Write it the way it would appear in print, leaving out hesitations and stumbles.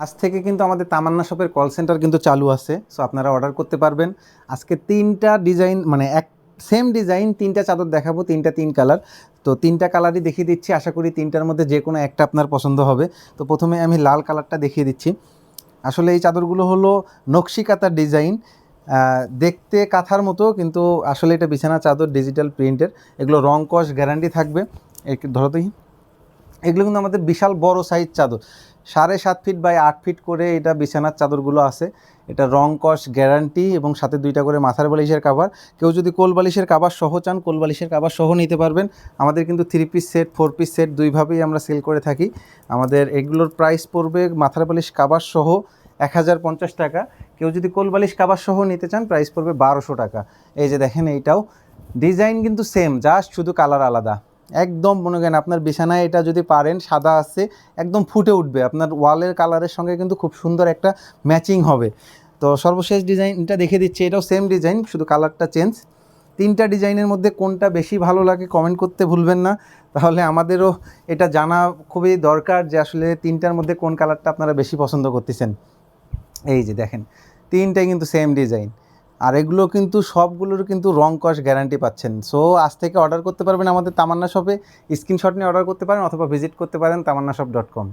আজ থেকে কিন্তু আমাদের তামান্না শপের কল সেন্টার কিন্তু চালু আছে। সো আপনারা অর্ডার করতে পারবেন। আজকে 3টা ডিজাইন মানে সেম ডিজাইন 3টা চাদর দেখাবো, 3 কালার। তো 3টা কালারই দেখিয়ে দিচ্ছি, আশা করি 3টার মধ্যে যে কোনো একটা আপনার পছন্দ হবে। তো প্রথমে আমি লাল কালারটা দেখিয়ে দিচ্ছি। আসলে এই চাদরগুলো হলো নকশি কাঁথার ডিজাইন, দেখতে কাঁথার মতো, কিন্তু আসলে এটা বিছানা চাদর ডিজিটাল প্রিন্টের। এগুলো রং কস গ্যারান্টি থাকবে। ধরো তো, এগুলো কিন্তু আমাদের বিশাল বড় সাইজ চাদর, 7.5 ফিট বাই 8 ফিট করে এটা বিছানার চাদরগুলো আছে। এটা রং কস গ্যারান্টি এবং সাথে 2টা করে মাথার বালিশের কাভার। কেউ যদি কোল বালিশের কাভার সহ চান, কোল বালিশের কাভার সহ নিতে পারবেন। আমাদের কিন্তু 3 পিস সেট 4 পিস সেট দুইভাবেই আমরা সেল করে থাকি। আমাদের এগুলোর প্রাইস পড়বে মাথার বালিশ কাভার সহ 1050 টাকা। কেউ যদি কোল বালিশ কাভার সহ নিতে চান প্রাইস পড়বে 1200 টাকা। এই যে দেখেন, এইটাও ডিজাইন কিন্তু সেম, জাস্ট শুধু কালার আলাদা। একদম মনে করেন আপনার বিছানায় এটা যদি পারেন, সাদা আছে, একদম ফুটে উঠবে, আপনার ওয়ালের কালারের সঙ্গে কিন্তু খুব সুন্দর একটা ম্যাচিং হবে। তো সর্বশেষ ডিজাইনটা দেখে দিচ্ছি, এটাও সেম ডিজাইন, শুধু কালারটা চেঞ্জ। 3টা ডিজাইনের মধ্যে কোনটা বেশি ভালো লাগে কমেন্ট করতে ভুলবেন না, তাহলে আমাদেরও এটা জানা খুবই দরকার যে আসলে 3টার মধ্যে কোন কালারটা আপনারা বেশি পছন্দ করতেছেন। এই যে দেখেন, 3টাই কিন্তু সেম ডিজাইন, আর এগুলো কিন্তু সবগুলোর কিন্তু রং কস গ্যারান্টি পাচ্ছেন। সো আজ থেকে অর্ডার করতে পারবেন আমাদের তামান্না শপে, স্ক্রিনশট নিয়ে অর্ডার করতে পারেন অথবা ভিজিট করতে পারেন tamannashop.com।